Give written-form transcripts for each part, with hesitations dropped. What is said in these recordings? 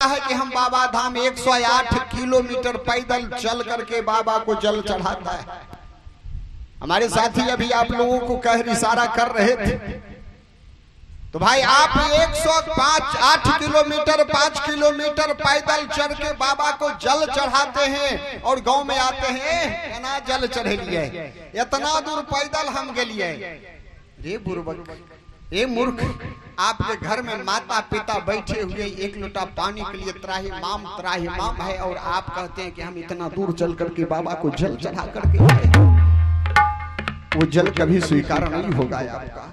है कि हम बाबा धाम 108 किलोमीटर पैदल चल करके बाबा को जल चढ़ाता है। हमारे साथी अभी आप लोगों को कह इशारा कर रहे थे, तो भाई आप 108 किलोमीटर 5 किलोमीटर पैदल चढ़ के बाबा को जल चढ़ाते हैं और गांव में आते हैं ना जल चढ़ेलिए, इतना दूर पैदल हम गलिए। रे बुर्बक, ए मूर्ख, आपके घर में माता पिता बैठे हुए एक लोटा पानी के लिए त्राहिमाम है और आप कहते हैं कि हम इतना दूर चल करके बाबा को जल चढ़ा करके आए। वो जल कभी स्वीकार नहीं होगा आपका।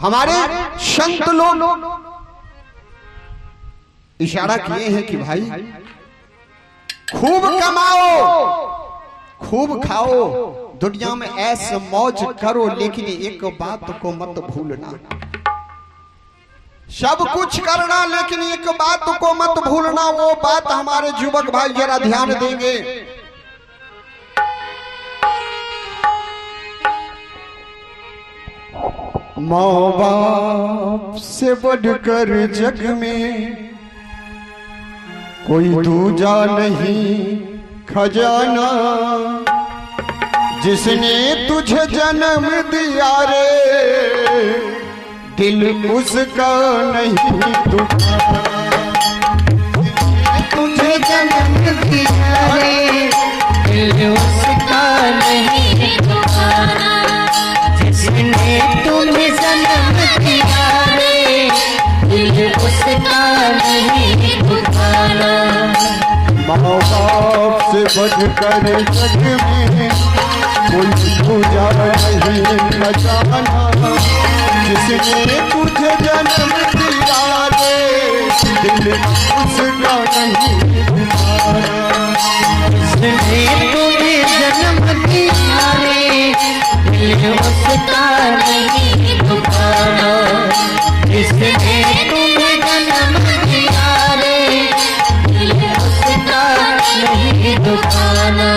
हमारे संत लोग इशारा किए हैं कि भाई खूब कमाओ खूब खाओ, दुनिया में ऐसे मौज करो, लेकिन एक बात को मत भूलना। सब कुछ करना लेकिन एक बात को मत भूलना। वो बात हमारे युवक भाई जरा ध्यान देंगे। माँ बाप से बढ़कर जग में कोई दूजा नहीं खजाना, जिसने तुझे जन्म दिया रे दिल उसका नहीं दुखाना। तुझे जन्म दिया रे दिल उसका नहीं दुखाना, जिसने तुम्हें जन्म दिया रे दिल उसका नहीं दुखाना। माँ बाप से बढ़कर जग में कोई पूजा नहीं खजाना, जिसने तुझे जन्म दिया रे दिल उसका नहीं दुखाना। जिसने तुम्हें जन्म दिया रे दिल उसका नहीं दुखाना, जिसने तुम्हें जन्म दिया रे दिल उसका नहीं दुखाना।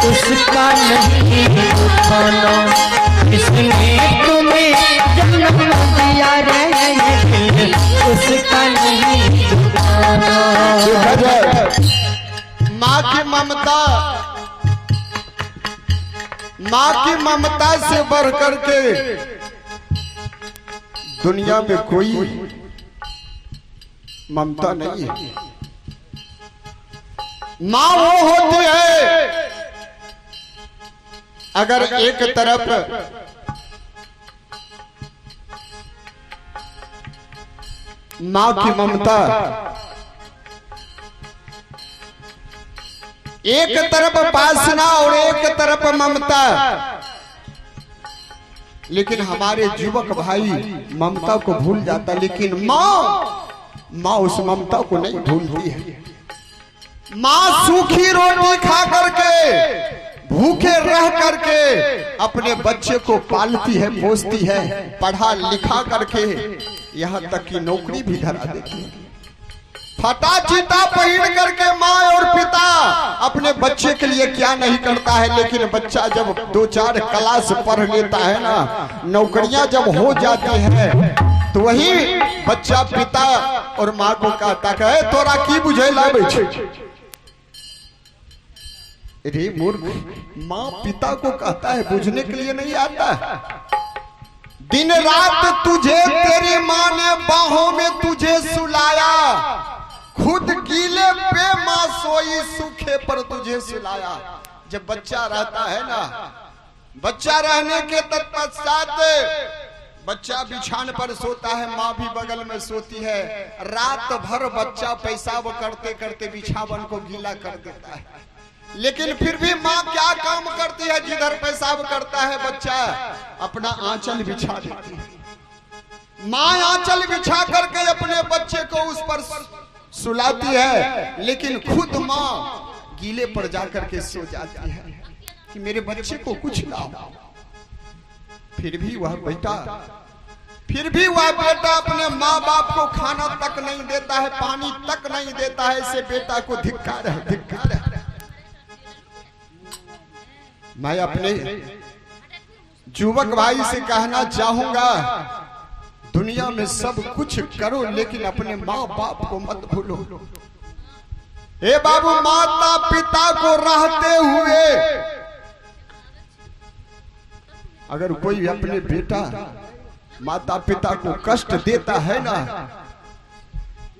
उसका नहीं दुखाना, जिसने तुम्हें जन्म दिया रे दिल उसका नहीं दुखाना। माँ की ममता से बढ़ करके दुनिया में कोई ममता नहीं है। माँ वो होती है अगर एक तरफ माँ की ममता, एक तरफ वासना और एक तरफ ममता, लेकिन हमारे युवक भाई ममता को भूल जाता, लेकिन माँ उस ममता को नहीं भूलती है। माँ सूखी रोटी खा करके, भूखे रह करके अपने बच्चे को पालती है, पोसती है, पढ़ा लिखा करके यहाँ तक कि नौकरी भी धरा देती है। फटा चीता पहन करके माँ और पिता अपने बच्चे के लिए क्या नहीं करता है, लेकिन बच्चा जब 2-4 क्लास पढ़ लेता है ना, नौकरियां जब हो जाती है, तो वही बच्चा पिता और माँ को कहता है तोरा की बुझे लाबे छे। रे मूर्ख, माँ पिता को कहता है, बुझने के लिए नहीं आता है। दिन रात तुझे तेरी माँ ने बाहों में तुझे सुलाया, खुद गीले पे माँ सोई सूखे पर तुझे सुलाया। जब बच्चा रहता है ना, बच्चा रहने के तत्पश्चात बच्चा बिछान पर सोता है, माँ भी बगल में सोती है। रात भर बच्चा पेशाब करते करते बिछावन को गीला कर देता है, लेकिन फिर भी माँ क्या काम करती है, जिधर पेशाब करता है बच्चा अपना आंचल बिछा देती है। माँ आंचल बिछा करके अपने बच्चे को उस पर सुलाती है, लेकिन खुद माँ गीले पर जाकर के सो जाती है कि मेरे बच्चे को कुछ लाओ। फिर भी वह बेटा अपने माँ बाप को खाना तक नहीं देता है, पानी तक नहीं देता है। इसे बेटा को धिक्कार है, धिक्कार है। मैं अपने युवक भाई से कहना चाहूंगा, दुनिया में सब कुछ करो लेकिन अपने माँ बाप को मत भूलो। हे बाबू, माता पिता को रहते हुए अगर कोई अपने बेटा माता पिता को कष्ट देता है ना,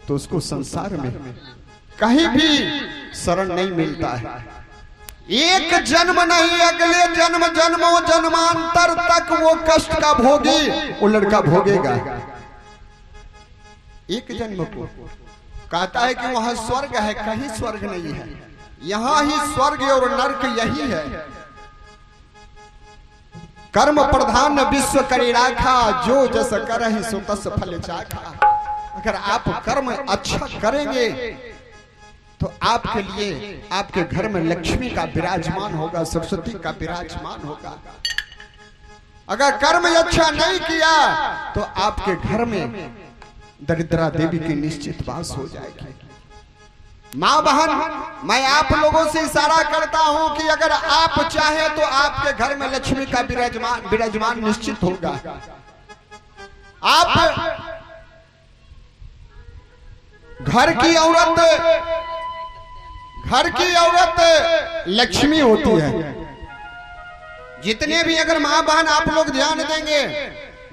तो उसको संसार में कहीं भी शरण नहीं मिलता है। एक जन्म नहीं, अगले जन्म जन्मों जन्मांतर तक वो कष्ट का भोगी वो लड़का भोगेगा। एक जन्म को कहता है कि वहां स्वर्ग है, कहीं स्वर्ग नहीं है। यहाँ ही स्वर्ग और नरक यही है। कर्म प्रधान विश्व करी राखा, जो जस करहि सो तस फल चाखा। अगर आप कर्म अच्छा करेंगे तो आपके लिए आपके घर में लक्ष्मी का विराजमान होगा, सरस्वती का विराजमान होगा। अगर कर्म अच्छा नहीं किया तो आपके घर में दरिद्रा देवी की निश्चित वास हो जाएगी। माँ बहन, मैं आप लोगों से इशारा करता हूं कि अगर आप चाहे तो आपके घर में लक्ष्मी का विराजमान निश्चित होगा। आप घर की औरत लक्ष्मी होती है। जितने भी अगर माँ बहन आप लोग ध्यान देंगे,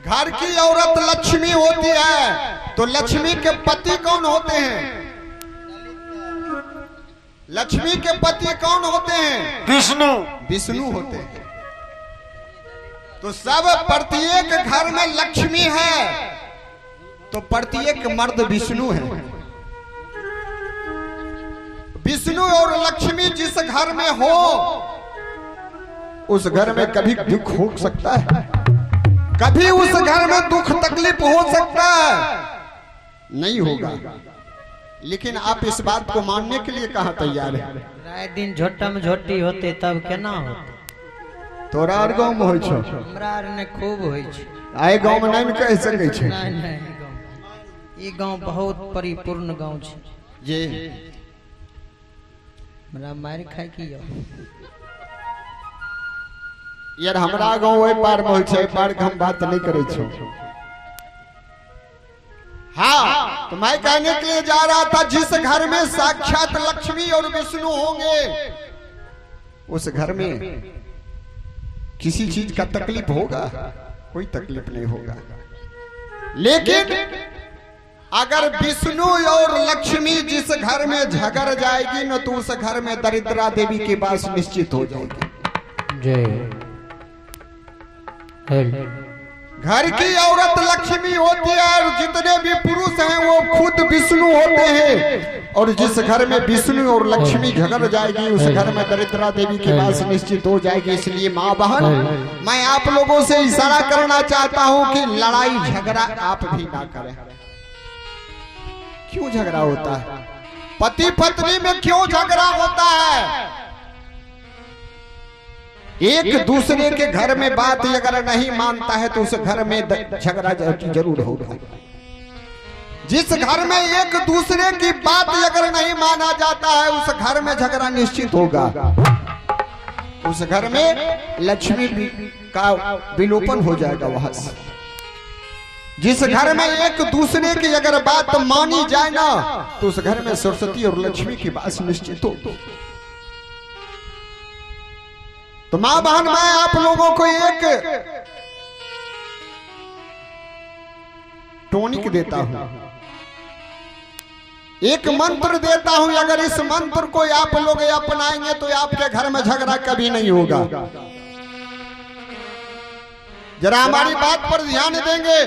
घर की औरत लक्ष्मी होती है। तो लक्ष्मी के पति कौन होते हैं? लक्ष्मी के पति कौन होते हैं? विष्णु होते हैं। तो सब प्रत्येक घर में लक्ष्मी है तो प्रत्येक मर्द विष्णु है। विष्णु और लक्ष्मी जिस घर में हो उस घर में कभी दुख हो सकता है, कभी उस घर में दुख तकलीफ हो सकता है, नहीं होगा। लेकिन आप इस बात को मानने के लिए कहाँ तैयार है? राय दिन झोटा में झोटी होते तब केना होते? तोरा आर गाँव में होइ छौ? हमरा आर ने खूब होइ छै। आए गाँव में नहीं कह सकै छै। नहीं, ई गाँव बहुत परिपूर्ण गाँव छै। जी हमरा मार खाय की यार हमरा गाँव ओहि पार में छै, पार के हम बात नहीं करे छो। हाँ, तो मैं कहने के लिए जा रहा था, जिस घर में साक्षात लक्ष्मी और विष्णु होंगे उस घर में किसी चीज का तकलीफ होगा? कोई तकलीफ नहीं होगा। लेकिन अगर विष्णु और लक्ष्मी जिस घर में झगड़ जाएगी न, तो उस घर में दरिद्रा देवी की बात निश्चित हो जाएगी। जय घर की औरत लक्ष्मी होती है और जितने भी पुरुष हैं वो खुद विष्णु होते हैं। और जिस घर में विष्णु और लक्ष्मी झगड़ जाएगी उस घर में दरिद्रा देवी की बात निश्चित हो जाएगी। इसलिए माँ बहन, मैं आप लोगों से इशारा करना चाहता हूँ कि लड़ाई झगड़ा आप भी ना करें। क्यों झगड़ा होता है? पति पत्नी में क्यों झगड़ा होता है? एक दूसरे के घर में बात अगर नहीं मानता है तो उस घर में झगड़ा जरूर होगा। जिस घर में एक दूसरे की बात अगर नहीं माना जाता है उस घर में झगड़ा निश्चित होगा। उस घर में लक्ष्मी का विलोपन हो जाएगा। वहां से जिस घर में एक दूसरे की अगर बात मानी जाए ना, तो उस घर में सरस्वती और लक्ष्मी की बात निश्चित हो। तो मां बहन, मैं आप लोगों को एक टॉनिक देता हूं, एक मंत्र देता हूं। अगर इस मंत्र को आप लोग अपनाएंगे तो आपके घर में झगड़ा कभी नहीं होगा। जरा हमारी बात पर ध्यान देंगे।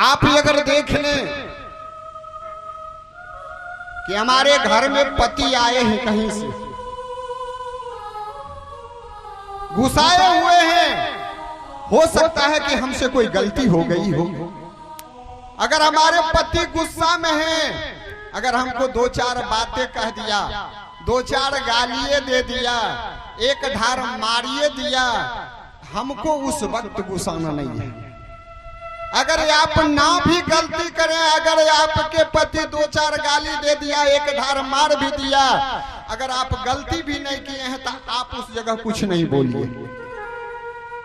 आप अगर देख लें कि हमारे घर में पति आए हैं कहीं से, गुस्साए हुए हैं, हो सकता है कि हमसे कोई गलती हो गई हो। अगर हमारे पति गुस्सा में हैं, अगर हमको दो चार बातें कह दिया, दो चार गालियां दे दिया, एक ढार मारिए दिया, हमको उस वक्त गुस्साना नहीं है। अगर आप ना भी गलती करें, अगर आपके पति दो चार गाली दे दिया, एक ढार मार भी दिया, अगर आप गलती भी नहीं किए हैं तो आप उस जगह कुछ नहीं बोलिए,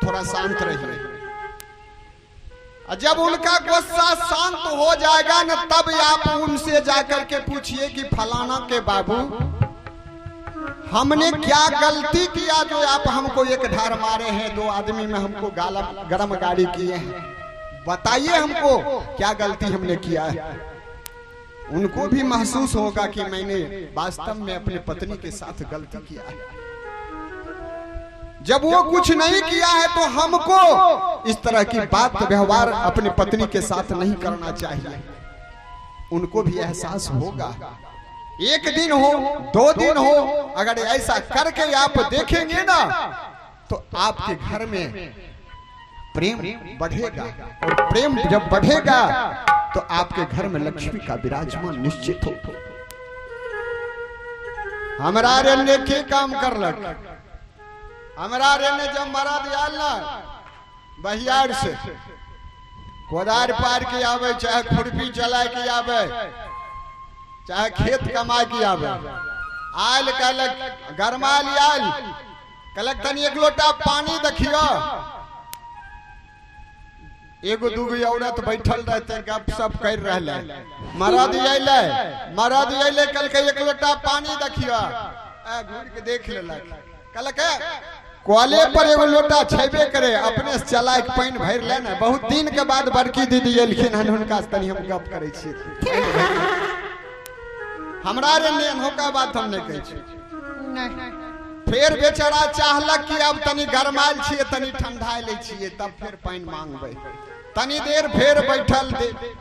थोड़ा शांत रहिए। जब उनका गुस्सा शांत हो जाएगा न, तब आप उनसे जाकर के पूछिए कि फलाना के बाबू, हमने क्या गलती किया जो आप हमको एक ढार मारे हैं, दो आदमी में हमको गरम गाड़ी किए हैं, बताइए हमको क्या गलती हमने किया है। उनको भी महसूस होगा कि मैंने वास्तव में अपने पत्नी के साथ गलती किया है। जब वो कुछ नहीं किया है तो हमको इस तरह की बात व्यवहार अपने पत्नी के साथ नहीं करना चाहिए। उनको भी एहसास होगा। एक दिन हो, दो दिन हो, अगर ऐसा करके आप देखेंगे ना, तो आपके घर में प्रेम बढ़ेगा। और प्रेम जब बढ़ेगा तो आपके घर में लक्ष्मी का विराजमान निश्चित हो। हमारा रे ने के काम करलक, हमारा रे ने जब मरा दिया ना बहियार से, कोदार पार के आवे, चाहे खुरपी चला के आवे, चाहे खेत कमा के आवे, आयल कहलक गरमाल आयल, कहलक तनी एक लोटा पानी देखियो। एगो दूगो औरत बैठल रहते, गप सप कर रहे, मरद अइले कल के एक लोटा पानी देखियो, घूर के देख लेलक, कहलक कॉले पर एगो लोटा छेबे करे, अपने से चला के पानी भर ले ना। बहुत दिन के बाद बड़की दीदी एलखिन हन, हुनका तनी हम गप करे छी। हमरा रे ने होका बात हम नहीं कहै छी। फिर बेचारा चाहलक कि अब तनी गरमाइल छिए, तनी ठंडा ले छिए, तब फिर पानी मांगबे। तनी देर फिर बैठल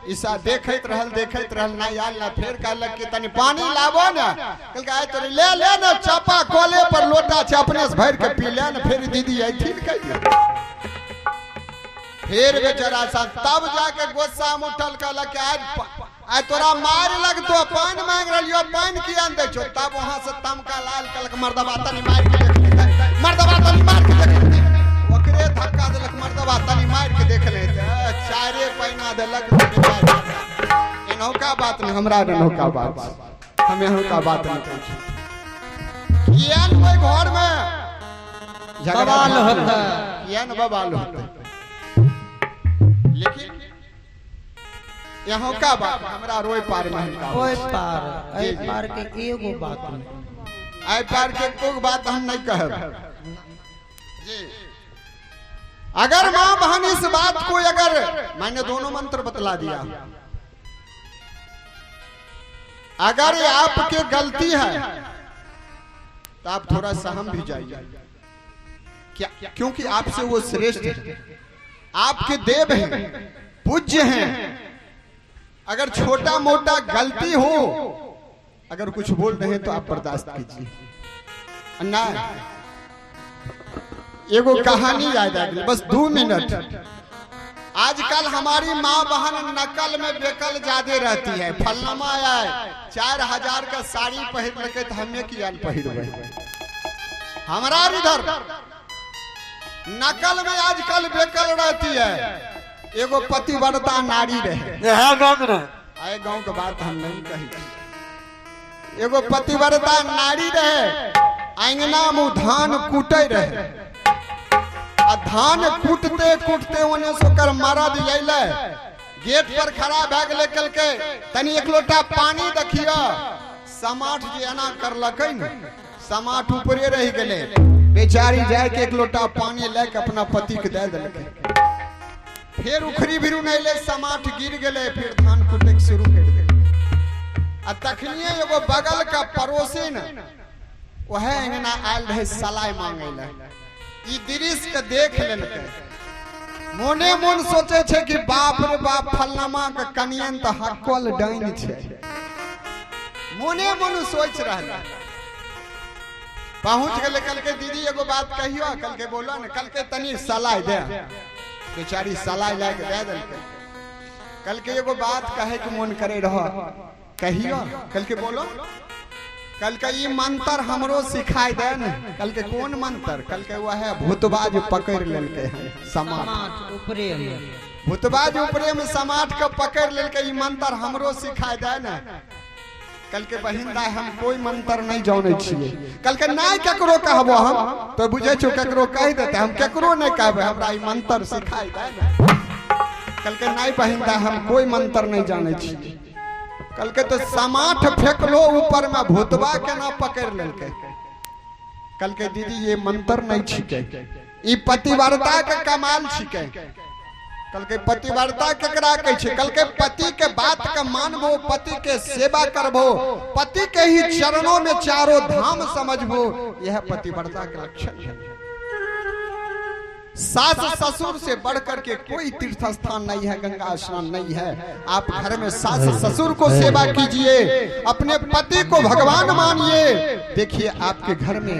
ईसा देखत रहल ना आयल ना, फिर कहलक कि तनी पानी लाबो ना, कहलक आय तो ले ना, चापा कोले पर लोटा छै, अपने से भर के पी ले ना। फिर दीदी अइथिन कहिए, फिर बेचारा सा तब जाके गुस्सा में उठल, कहलक आज तोरा मार लग, तो पानी मांग रहियो, पानी किया दे छो। तब वहां से तमका लाल, कहलक मर्दबा तनी मार के देख ले, मर्दबा तनी मार के देख ले, ओकरे धक्का देलक, मर्दबा तनी मार के देख ले, चारे पैना देलक। एनौका बात नहीं, हमरा एनौका बात, हम एनौका बात नहीं कहै छी। किया न कोई घर में बवाल होता किया न बवाल होता। लेकिन यहाँ का बात हमरा रोए पार में ओए पार ऐ पार के एगो बात नहीं। आई पार के कोई बात हम नहीं कहब जी। अगर माँ बहन इस बात को, अगर मैंने दोनों मंत्र बतला दिया, अगर ये आपके गलती है तो आप थोड़ा सहम भी जाइए क्या, क्योंकि आपसे वो श्रेष्ठ है, आपके देव हैं, पूज्य हैं। अगर छोटा मोटा गलती हो, अगर कुछ बोल रहे हैं तो आप बर्दाश्त कीजिए ना। एगो कहानी याद आ गई, बस 2 मिनट। आजकल हमारी माँ बहन नकल में बेकल ज्यादा रहती है। फलनमा आए 4000 का साड़ी पहन लगे तो हमें किया पहिरबे। हमारा इधर नकल में आजकल बेकल रहती है। एगो पतिव्रता नारी रहे, आए गांव के बात हम नहीं कही। एगो पतिव्रता नारी रहे, अंगना में धान कूटे रहे। धान कूटते कूटते उन्हें सोकर मरद अइले, गेट पर खड़ा भए गेले। कल के तनी एक लोटा पानी देखियो, समाठ जे एना करलकै न, समाठ ऊपरे रह गेले। बेचारी जाए के एक लोटा पानी लेके अपना पति के दे देलकै। फिर उखरी भिरू नहीं ले, समाठ गिर गेले। फिर धान कूटे के शुरू कर दिले। आ तखनिए एगो बगल का पड़ोसी न वह अंगना आयल रहे सलाह मांगे ले। ई दृश्य के देख लेलकै, मोने मोन सोचे छे कि बाप रे बाप, फलनमा के कनियन तो हक्कल डाइन छे। मोने मोन सोच रहल। पहुंच गेले। कल के दीदी एगो बात कहियो, कल के बोलो न, कल के तनी सलाह दे। बेचारी सलाह लेके दे देलकै। कल के एगो बात कहे के मन करे रह, कहियो। कल के बोलो। कल के ई मंत्र हमरो सिखाई दे न। कल के कौन मंत्र? कल के वह है भूतबाज पकड़ लेलके समाट ऊपरे में, भूतबाज ऊपरे में समाट के पकड़ लेलके। ई मंत्र हमरो सिखाई दे न। कल के बहिन दाई हम कोई मंत्र नहीं जाने छिए। कल के नहीं केकरो कहबो हम तो बुझे छो, केकरो कह देते, हम केकरो नहीं कहबे हमरा ई मंत्र सिखाई दे न। कल के नहीं बहिन दाई हम कोई मंत्र नहीं जाने छिए। कल के तो समाठ फेंकलो ऊपर में, भूतबा के ना पकड़ लेलके। कल के दीदी ये मंत्र नहीं छिके, ई पतिव्रता के कमाल छिके। कल के पतिव्रता केकरा कहै छै? कल के पति के बात के मानबो, पति के सेवा करबो, पति के ही चरणों में चारों धाम समझबो, यह पतिव्रता का लक्षण है। सास ससुर से बढ़कर के कोई तीर्थ स्थान नहीं है, गंगा स्नान नहीं है। आप घर में सास ससुर को सेवा कीजिए, अपने पति को भगवान मानिए। देखिए आपके घर में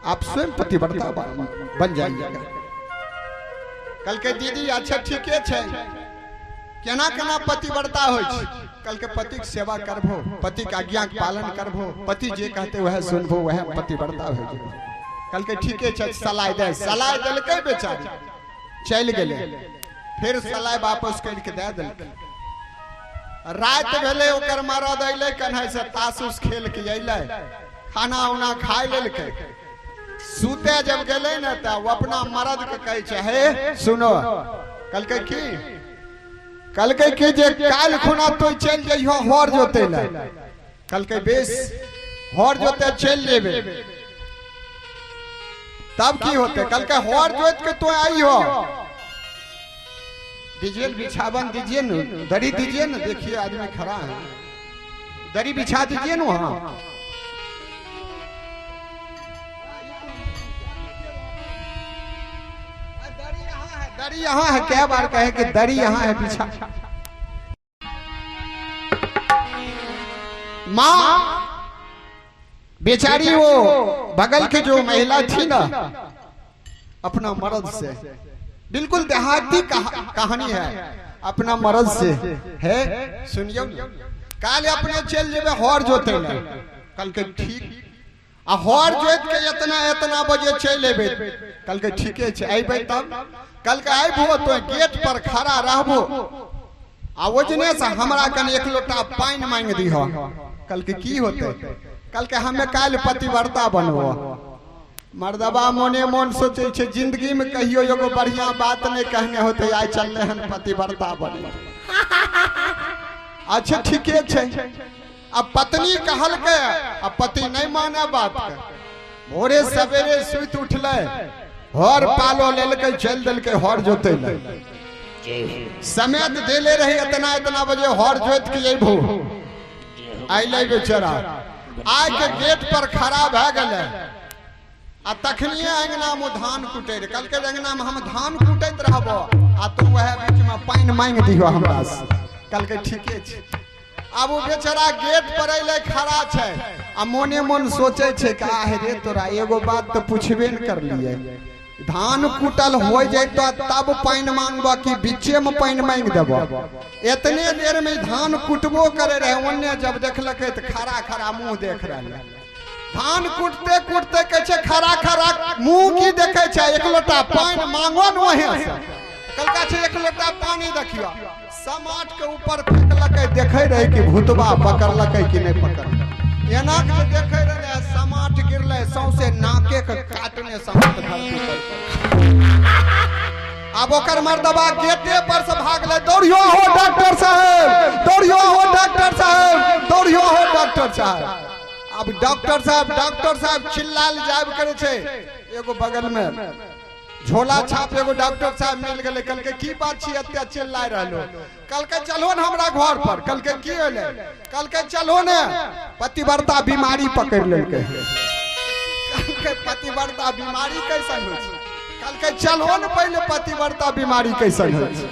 आप स्वयं पतिव्रता बन जाइएगा। कल के दीदी अच्छा ठीके छै, केना केना पतिव्रता होइ छै? कल के पति के सेवा करबो, पति के आज्ञा के पालन करबो, पति जे कहते वह सुनबो, वह पतिव्रता हो जाए। कल के ठीके छै, सलाह दे। सलाह देलकै, बेचारी चल गेले। फिर सलाह वापस करके दे देलकै। रात भेले, ओकर मरद अइले, कन्है से ताश उस खेल के अइले, खाना उना खाय लेलकै। सूते जब गेले न त वो अपना मरद के कहै छै, हे सुनो, कल के की? कल के की जे काल खुना तो चल जइहो हर जोते ले। कल के बेस हर जोते चल लेबे, तब की होते? कल के हर जोत के तो आई हो, दीजिए बिछावन दीजिए न, दरी दीजिए न। देखिए आदमी खड़ा है, दरी बिछा दीजिए न वहां। दरी यहाँ है, क्या बार कहे कि दरी यहाँ है, बिछा। माँ बेचारी वो बगल की जो महिला थी ना, अपना मर्द से, बिल्कुल देहाती कहानी है, अपना मर्द से है। सुनियो, काल अपने चल जेबे हर जोते ले। कल के ठीक आ हर जोत के इतना बजे चल लेबे। कल के ठीके छै, अइबे तब। कल के आइबो तो गेट पर खड़ा रहबो, आ ओजने से हमरा कन एक लोटा पानी मांग दीहो। कल के की होते? कल के हमें काल पतिव्रता बनबो। मर्दबा मोने मोन सोचे छे जिंदगी में कहियो एगो बढ़िया बात नहीं कहने होते, आई चलले हन पतिव्रता बनबो। अच्छा ठीके छे। अब पत्नी कहल के, अब पति नहीं माने बात के। भोरे सवेरे सुत उठले, हर पालो लेल के चल दल के हर जोते ले समेत देले रही इतना इतना बजे हर जोत के अइबो। आइले बेचारा आइ के गेट पर खड़ा भ गेले आ तखनिए अंगना में धान कुटे। कल के अंगना में हम धान कुटैत रहबो आ तू वह बीच में पानी मांग दियो हमरा से। कल के ठीके छे। अब वो बेचारा गेट पर अइले खड़ा छे आ मोने मन सोचे छे का रे तोरा एगो बात तो पूछबे न कर लिए। धान कुटल हो जाए तो तब पानी मांगबो कि बीचे में पानी मांग देबो। इतने देर में धान कुटबो करे रहे, ओन्ने जब देखलकै त खड़ा खड़ा मुंह देख रहले। धान कुटते कुटते कहे छे खड़ा खड़ा मुंह की देखे छे, एक लोटा पानी मांगो न वहीं से। कलका छे एक लोटा पानी देखियो, समाट के ऊपर फेंकलकै, देखे रहे कि भूतबा पकड़लकै कि नहीं पकड़लकै। एना के देखे रहे समाट गिरले, सौसे नाके के काटने समाट धरती पर। अब ओकर मर्दबा गेटे पर से भागले, दौड़ियो हो डॉक्टर साहब, दौड़ियो हो डॉक्टर साहब, दौड़ियो हो डॉक्टर साहब। अब डॉक्टर साहब चिल्लाल जाब करे छे। एगो बगल में झोला छाप एगो डॉक्टर साहब मिल गए। कल के की बात छी एते चिल्लाय रहलो। कल के चलो न हमरा घर पर। कल के की होले? कल के चलो ने पतिव्रता बीमारी पकड़ लेलकै। कल के पतिव्रता बीमारी कैसन होय छै? कल के चलो न पहले पतिव्रता बीमारी कैसन होय छै?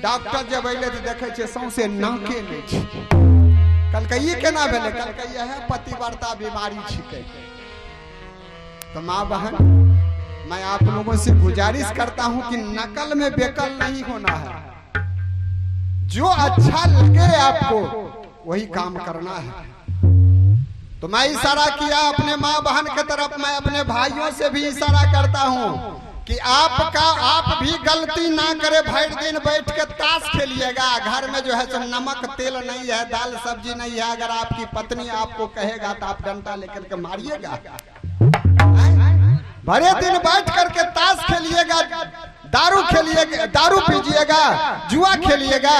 डॉक्टर जब अइले त देखे छे सौसे नाके नै छै। कल के ई केना भेले? कल के यह पतिव्रता बीमारी छिकै। तो माँ बहन, मैं आप लोगों से गुजारिश करता हूं कि नकल में बेकल नहीं होना है। जो अच्छा लगे आपको वही काम करना है। तो मैं इशारा किया अपने माँ बहन की तरफ। मैं अपने भाइयों से भी इशारा करता हूं कि आप भी गलती ना करे। भर दिन बैठ के ताश खेलिएगा, घर में जो है सो नमक तेल नहीं है, दाल सब्जी नहीं है। अगर आपकी पत्नी आपको कहेगा तो आप डंडा लेकर के मारिएगा। भरे दिन बैठ करके ताश खेलिएगा, दारू खेलिएगा, दारू पीजिएगा, जुआ खेलिएगा।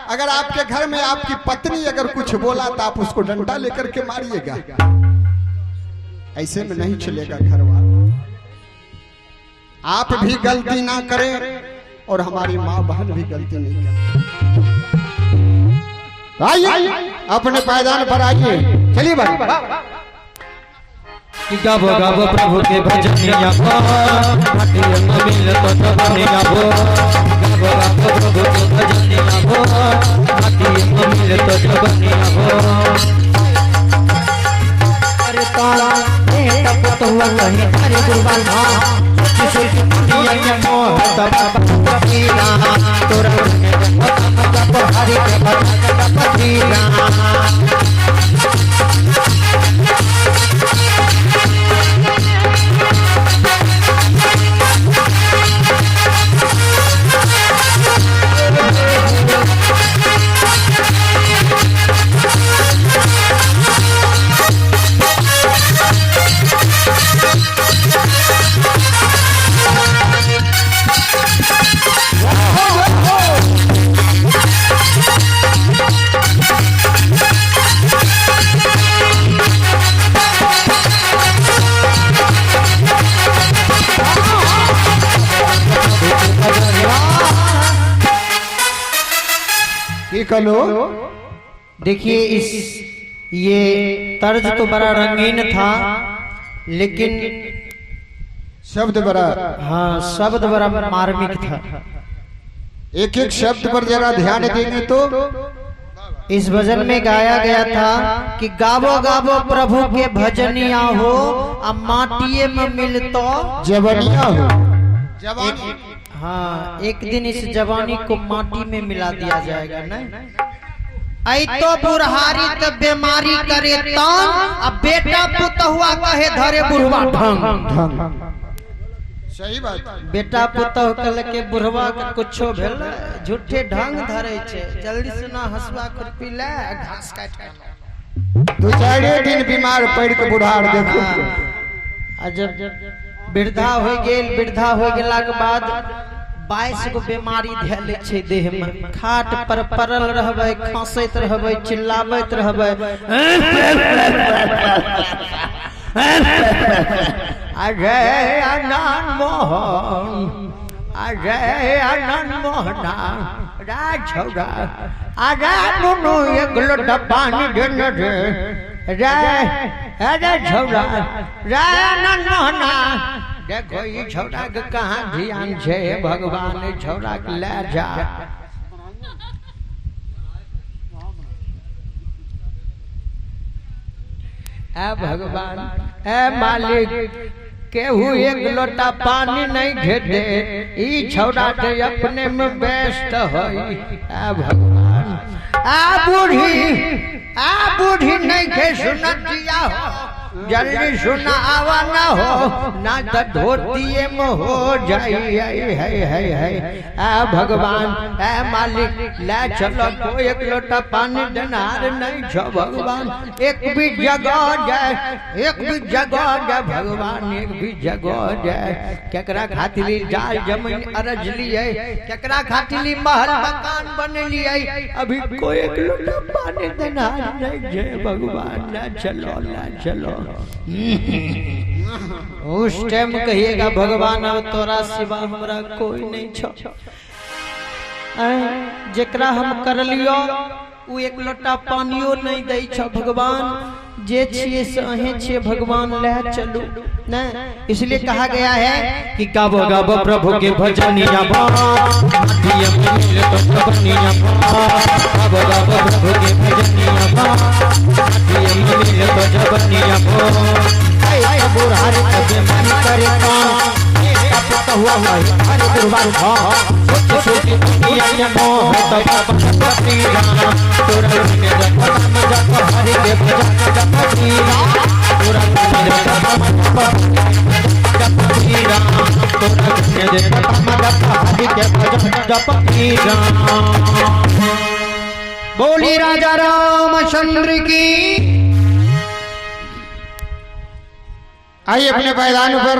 अगर आपके घर में आपकी पत्नी अगर कुछ बोला तो आप उसको डंडा लेकर के मारिएगा। ऐसे में नहीं चलेगा घर वाला। आप भी गलती ना करें और हमारी माँ बहन भी गलती नहीं करें। आइए अपने पायदान पर आइए, चलिए भाई। गावो गावो प्रभु के भजनिया को, माटी में मिल तो जवनिया हो। गावो गावो प्रभु के भजनिया को, माटी में मिल तो जवनिया हो। अरे ताला ए तपतुआ कहीं हरे गुरबाल धा, किसी दुनिया के मोह दबा पीना। तोरा में हरि के भजन पतीना। कलो देखिए ये तर्ज तो बड़ा रंगीन था, लेकिन शब्द बड़ा, हाँ शब्द बड़ा मार्मिक था। एक एक शब्द पर जरा ध्यान देंगे तो इस भजन में गाया गया था कि गावो गावो प्रभु के भजनिया हो, अब माटिए में मिल तो जवानिया हो। जवानी, हाँ एक दिन इस जवानी को माटी में मिला दिया जाएगा ना। आई तो बुढ़ारी तो बीमारी करे तान, अब बेटा पुतहुआ कहे धरे बुढ़वा ढंग। सही बात। बेटा पुतहु कल के बुढ़वा के कुछो भेल झूठे ढंग धरे छे। जल्दी सुना हसुआ खुरपी ले घास काट। दो चारे दिन बीमार पड़ के बुढ़ार देखो आ जब वृद्धा हो गेल, वृद्धा हो गेला के बाद 22 गो बीमारी धैले छै देह में। खाट पर पड़ल रहबै, खांसैत रहबै, चिल्लाबैत रहबै, अजय आनंद मोहन, अजय आनंद मोहना राजौरा, अजय नुनु एक लोटा पानी देने दे, अरे छौड़ा आनंद मोहना। देखो ये छौड़ा के कहाँ ध्यान छे भगवान, छौड़ा के ले जा। ए भगवान, ए मालिक, केहू एक लोटा पानी नहीं घेटे, ई छौड़ा के अपने में व्यस्त है। ए भगवान, आ बूढ़ी नहीं के सुनतिया हो, जल्दी सुना आवा ना हो, ना तो धोतिए में हो जाई। आ भगवान, ए मालिक, ले चलो तो एक लोटा पानी देनार नहीं छो भगवान। एक भी जगह जाए, एक भी जगह जाए भगवान, एक भी जगह जाए। केकरा खातिली जाल जमीन अरज लिए, केकरा खातिली महल मकान बन लिए, अभी कोई एक लोटा पानी देनार नहीं छे भगवान। ना चलो, ना चलो। उस टाइम कहिएगा भगवान अब तोरा सिवा हमरा कोई नहीं छो। जेकरा हम कर लियो उ एक लोटा पानियो नहीं दे छो भगवान। जे छिए से अहे छिए भगवान, ले चलू न। इसलिए कहा गया है कि गावो गावो प्रभु के भजनिया बा, दिया मिल तो सबनिया बा। गावो गावो प्रभु के भजनिया बा, दिया मिल तो सबनिया बा। आय बुढ़ारी कबे मन करे काम, पता हुआ हरे गुरुवार भा। छोटी दुनिया के मोह तब पति राम, तोरा ने जब हरि के भजन जपती राम, तोरा ने जब जपती राम, तोरा ने जब हरि के भजन जपती राम। बोली राजा रामचंद्र की। आइए अपने मैदान पर